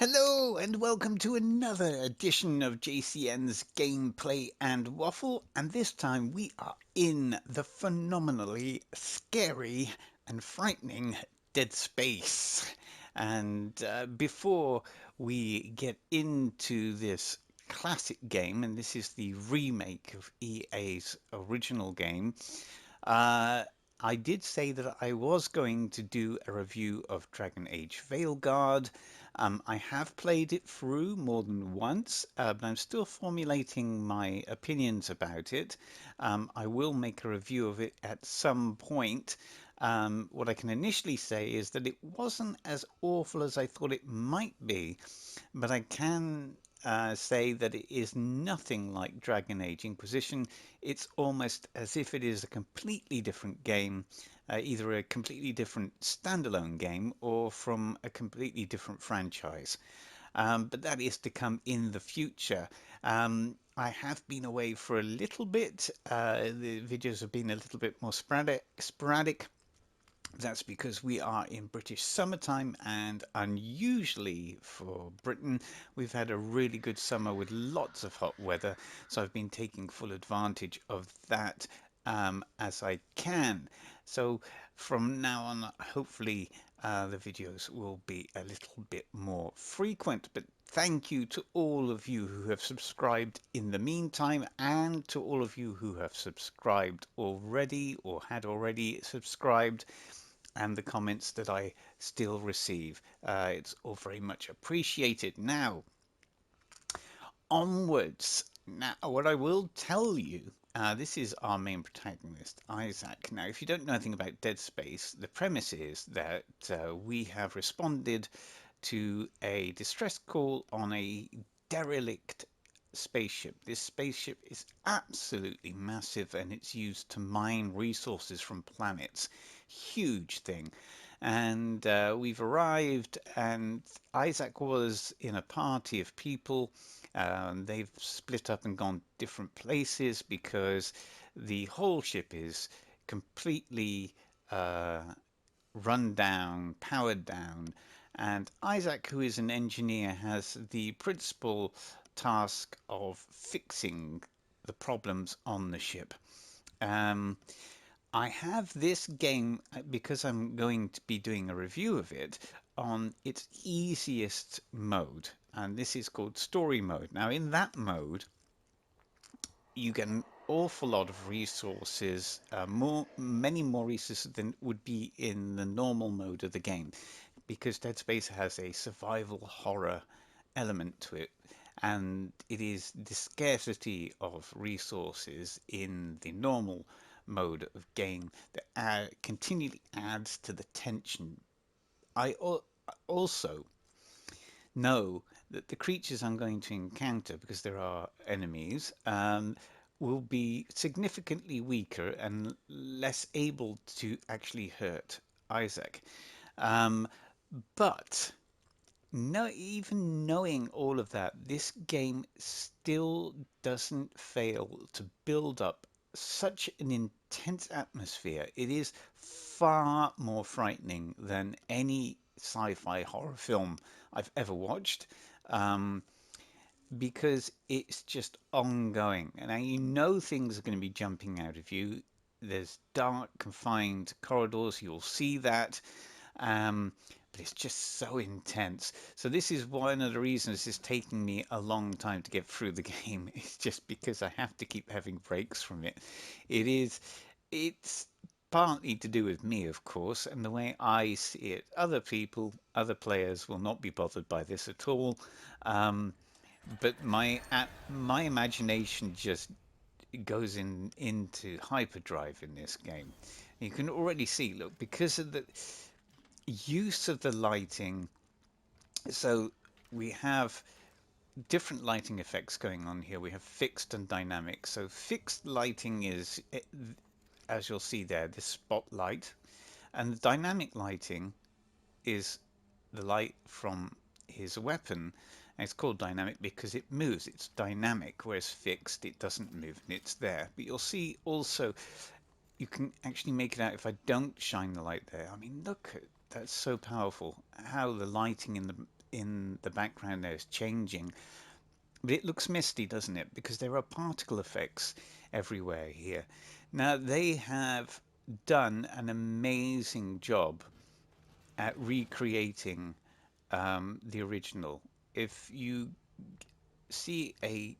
Hello and welcome to another edition of JCN's Gameplay and Waffle, and this time we are in the phenomenally scary and frightening Dead Space. And before we get into this classic game, and this is the remake of EA's original game, uh, I did say that I was going to do a review of Dragon Age Veilguard. I have played it through more than once, but I'm still formulating my opinions about it. I will make a review of it at some point. What I can initially say is that it wasn't as awful as I thought it might be, but I can say that it is nothing like Dragon Age Inquisition. It's almost as if it is a completely different game, either a completely different standalone game or from a completely different franchise. But that is to come in the future. I have been away for a little bit. The videos have been a little bit more sporadic. That's because we are in British summertime, and unusually for Britain, we've had a really good summer with lots of hot weather. So I've been taking full advantage of that as I can. So from now on, hopefully, the videos will be a little bit more frequent. But thank you to all of you who have subscribed in the meantime, and to all of you who have subscribed already or had already subscribed, and the comments that I still receive. It's all very much appreciated. Now, onwards. Now, what I will tell you, this is our main protagonist, Isaac. Now, if you don't know anything about Dead Space, the premise is that we have responded to a distress call on a derelict spaceship. This spaceship is absolutely massive and it's used to mine resources from planets. Huge thing. And we've arrived, and Isaac was in a party of people. They've split up and gone different places because the whole ship is completely uh, run down, powered down, and Isaac, who is an engineer, has the principal task of fixing the problems on the ship. Um, I have this game because I'm going to be doing a review of it on its easiest mode, and this is called story mode. Now, in that mode, you get an awful lot of resources, many more resources than would be in the normal mode of the game, because Dead Space has a survival horror element to it, and it is the scarcity of resources in the normal mode of game that continually adds to the tension. I also know that the creatures I'm going to encounter, because there are enemies, will be significantly weaker and less able to actually hurt Isaac. Um, but no, even knowing all of that, this game still doesn't fail to build up such an intense atmosphere. It is far more frightening than any sci-fi horror film I've ever watched, um, because it's just ongoing. And now you know things are going to be jumping out of you. There's dark, confined corridors. You'll see that. Um, but it's just so intense. So this is one of the reasons it's taking me a long time to get through the game. It's just because I have to keep having breaks from it. It is, it's partly to do with me, of course, and the way I see it. Other people, other players will not be bothered by this at all. Um, but my imagination just goes into hyperdrive in this game. You can already see, look, because of the use of the lighting. So we have different lighting effects going on here. We have fixed and dynamic. So fixed lighting is, as you'll see there, this spotlight, and the dynamic lighting is the light from his weapon. And it's called dynamic because it moves. It's dynamic, whereas fixed, it doesn't move and it's there. But you'll see also, you can actually make it out if I don't shine the light there. I mean, look, that's so powerful. How the lighting in the background there is changing. But it looks misty, doesn't it? Because there are particle effects everywhere here. Now, they have done an amazing job at recreating the original. If you see a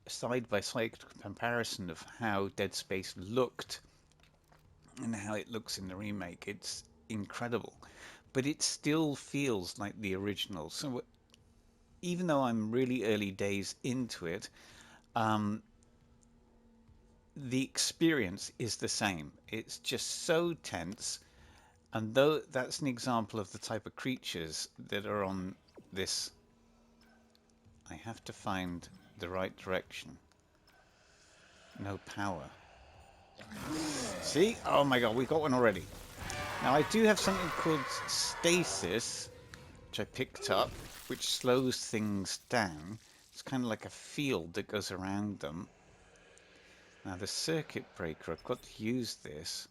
side-by-side comparison of how Dead Space looked and how it looks in the remake, it's incredible. But it still feels like the original. So even though I'm really early days into it, um, the experience is the same. It's just so tense. And though that's an example of the type of creatures that are on this, I have to find the right direction. No power. See? Oh my god, we got one already. Now I do have something called stasis, which I picked up, which slows things down. It's kind of like a field that goes around them. Now the circuit breaker, I've got to use this.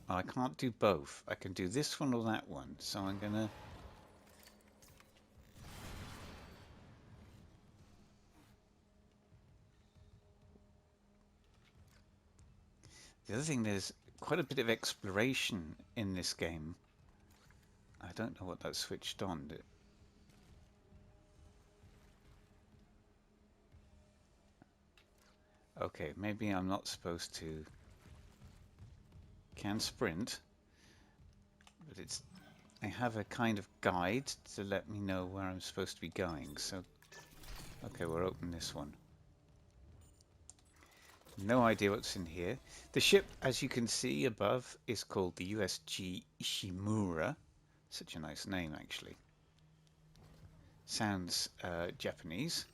Oh, I can't do both. I can do this one or that one. So I'm gonna... The other thing, there's quite a bit of exploration in this game. I don't know what that switched on. Okay, maybe I'm not supposed to... Can sprint, but it's... I have a kind of guide to let me know where I'm supposed to be going. So, okay, we'll open this one. No idea what's in here. The ship, as you can see above, is called the USG Ishimura. Such a nice name, actually. Sounds Japanese.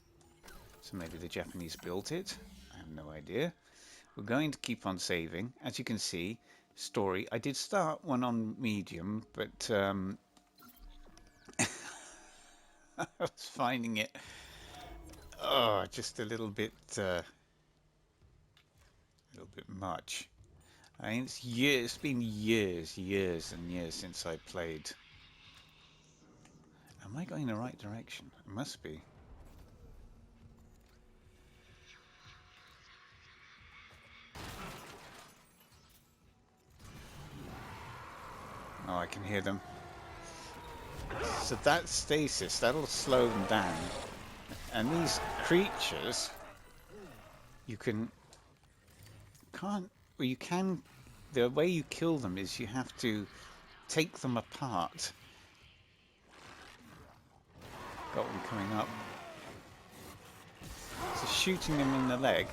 So maybe the Japanese built it. I have no idea. We're going to keep on saving. As you can see, story. I did start one on medium, but I was finding it just a little bit much. I mean, it's been years and years since I played. Am I going in the right direction? It must be. Oh, I can hear them. So that's stasis. That'll slow them down. And these creatures, you can... Can't... Well, you can... The way you kill them is you have to take them apart. Got one coming up. So shooting them in the leg.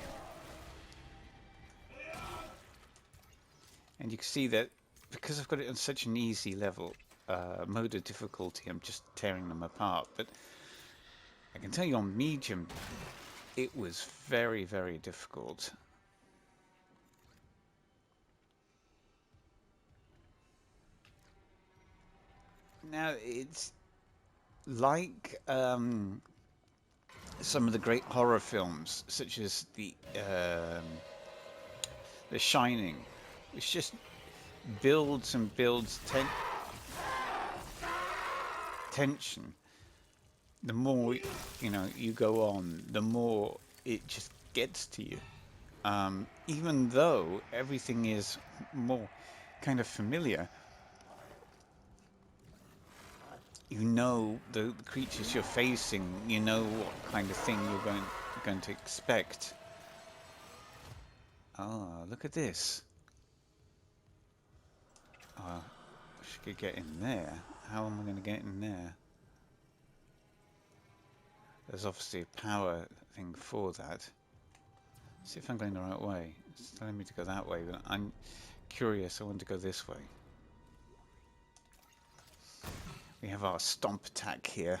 And you can see that because I've got it on such an easy level, mode of difficulty, I'm just tearing them apart. But I can tell you on medium, it was very, very difficult. Now, it's like some of the great horror films, such as The Shining, which just builds and builds tension. The more you go on, the more it just gets to you. Even though everything is more kind of familiar, you know the creatures you're facing, you know what kind of thing you're going to expect. Oh, look at this. I could get in there. How am I going to get in there? There's obviously a power thing for that. See if I'm going the right way. It's telling me to go that way, but I'm curious. I want to go this way. We have our stomp attack here.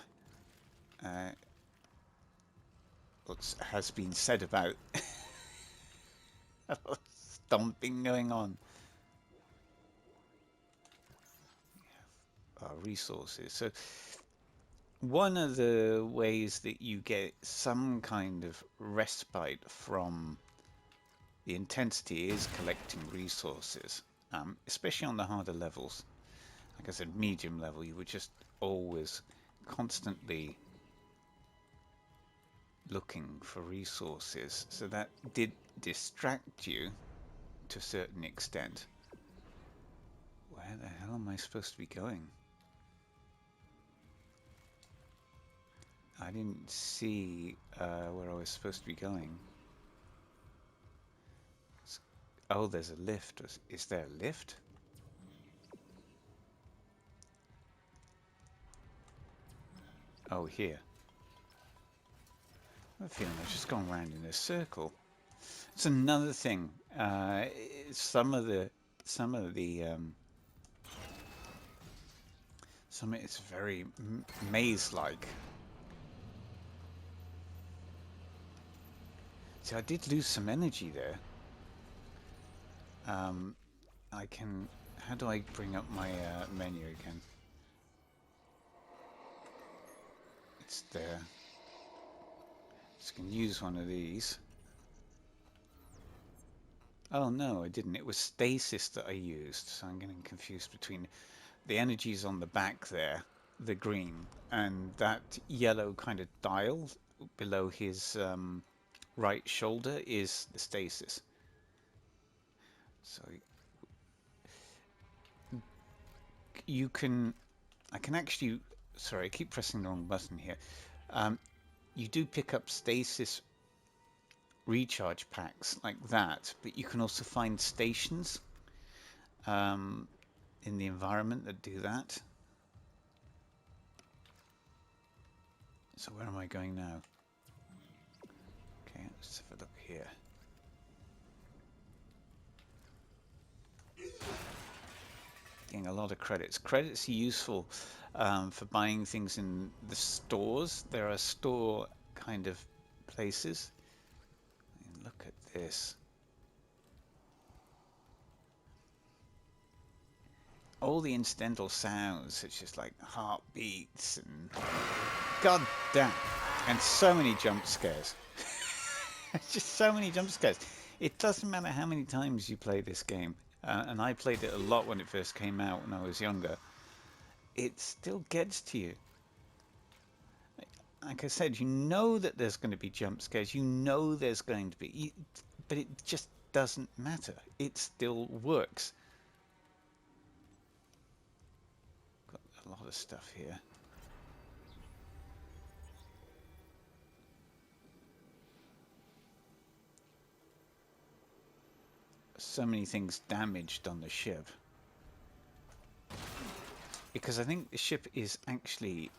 What has been said about stomping going on. We have our resources. So one of the ways that you get some kind of respite from the intensity is collecting resources, especially on the harder levels. Like I said, medium level, you were just always constantly looking for resources. So that did distract you to a certain extent. Where the hell am I supposed to be going? I didn't see where I was supposed to be going. Oh, there's a lift. Is there a lift? Oh, here. I have a feeling I've just gone round in a circle. It's another thing. Some of it's very maze-like. See, I did lose some energy there. I can. How do I bring up my menu again? It's there. Just can use one of these. Oh no, I didn't. It was stasis that I used, so I'm getting confused between the energies on the back there, the green, and that yellow kind of dial below his right shoulder is the stasis. So you can, I can actually, sorry, I keep pressing the wrong button here. You do pick up stasis recharge packs like that, but you can also find stations in the environment that do that. So where am I going now? Okay, let's have a look here. Getting a lot of credits. Credits are useful for buying things in the stores. There are store kind of places. And look at this. All the incidental sounds, such as like heartbeats and god damn, and so many jump scares. Just so many jump scares. It doesn't matter how many times you play this game, and I played it a lot when it first came out when I was younger. It still gets to you. Like I said, you know that there's going to be jump scares. You know there's going to be, but it just doesn't matter. It still works. Got a lot of stuff here. So many things damaged on the ship. Because I think the ship is actually...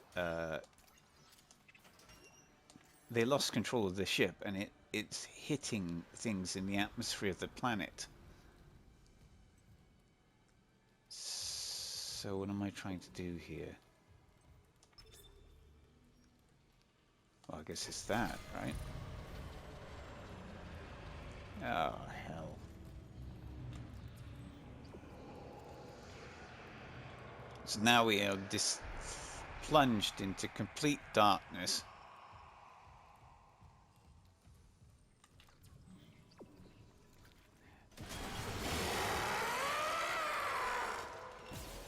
they lost control of the ship, and it's hitting things in the atmosphere of the planet. So what am I trying to do here? Well, I guess it's that, right? Oh, hell. So now we are plunged into complete darkness.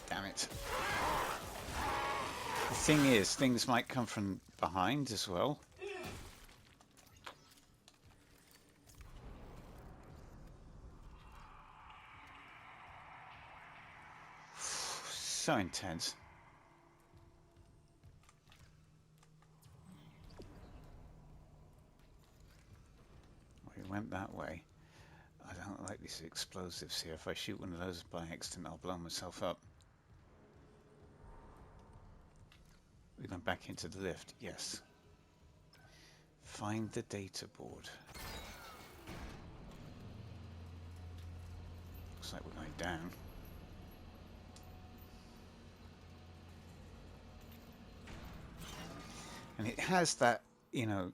Damn it. The thing is, things might come from behind as well. So intense. We went that way. I don't like these explosives here. If I shoot one of those by accident, I'll blow myself up. We're going back into the lift. Yes. Find the data board. Looks like we're going down. And it has that, you know,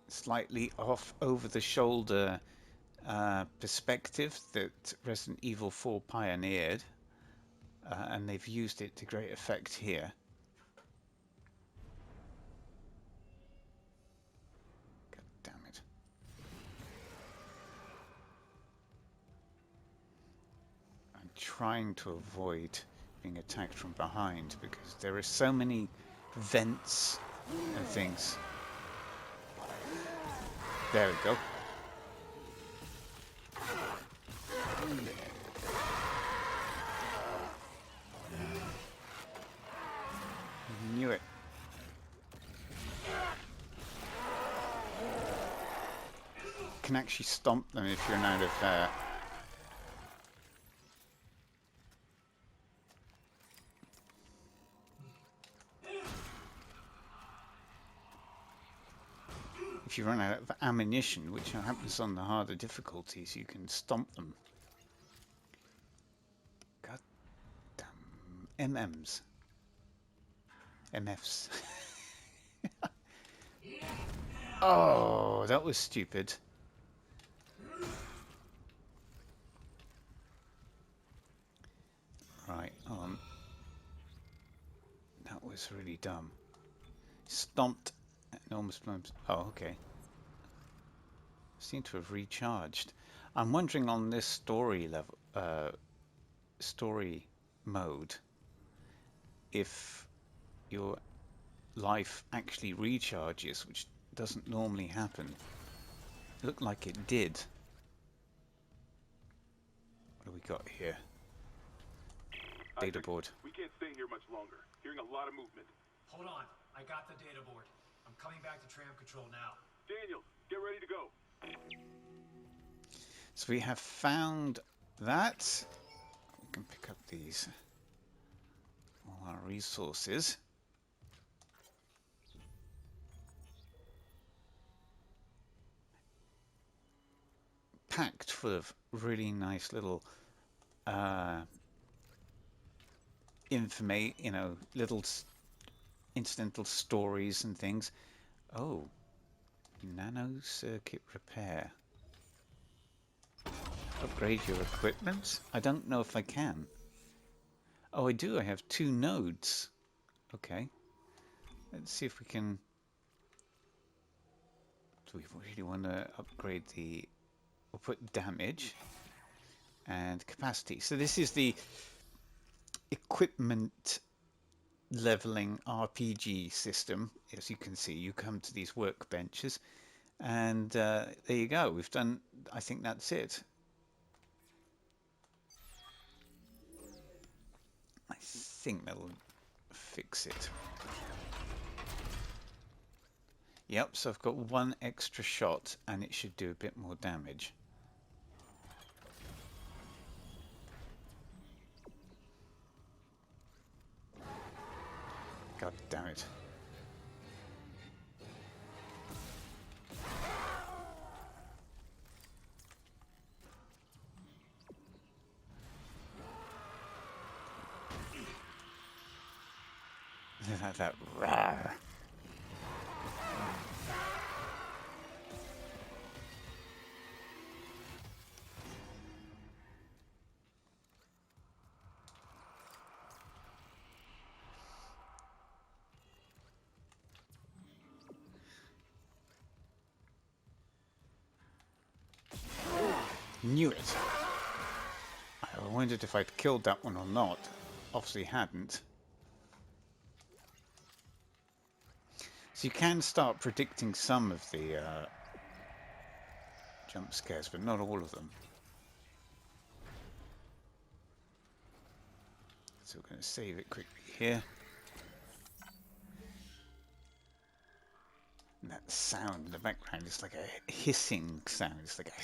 slightly off over the shoulder perspective that Resident Evil 4 pioneered, and they've used it to great effect here. God damn it. trying to avoid being attacked from behind because there are so many vents and things. There we go. Knew it. Can actually stomp them if you're out of if you run out of ammunition, which happens on the harder difficulties, you can stomp them. God damn MMs. MFs. Oh, that was stupid. Right, that was really dumb. Stomped enormous plums. Oh, okay. Seem to have recharged. I'm wondering on this story level, story mode, if your life actually recharges, which doesn't normally happen. It looked like it did. What do we got here? Data board. We can't stay here much longer. Hearing a lot of movement. Hold on. I got the data board. I'm coming back to tram control now. Daniel, get ready to go. So we have found that. We can pick up these. All our resources. Packed full of really nice little little incidental stories and things. Oh, nano circuit repair. Upgrade your equipment? I don't know if I can. Oh, I do. I have 2 nodes. Okay. Let's see if we can... Do we really want to upgrade the... We'll put damage and capacity. So this is the equipment leveling RPG system. As you can see, you come to these workbenches and there you go. We've done... I think that's it. I think that'll fix it. Yep, so I've got 1 extra shot and it should do a bit more damage. God damn it. that rawr. Knew it. I wondered if I'd killed that one or not. Obviously hadn't. So you can start predicting some of the jump scares, but not all of them. So we're going to save it quickly here. And that sound in the background is like a hissing sound. It's like a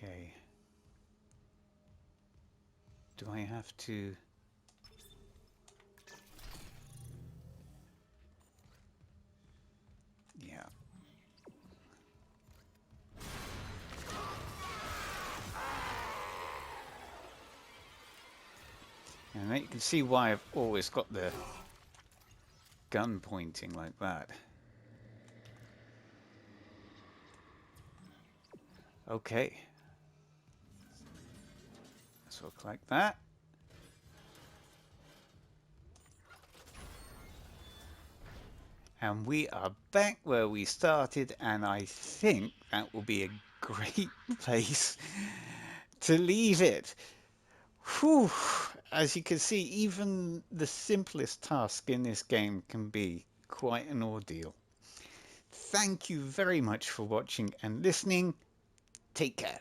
Okay. Do I have to... Yeah. And you can see why I've always got the gun pointing like that. Okay. Let's look like that. And we are back where we started, and I think that will be a great place to leave it. Whew. As you can see, even the simplest task in this game can be quite an ordeal. Thank you very much for watching and listening. Take care.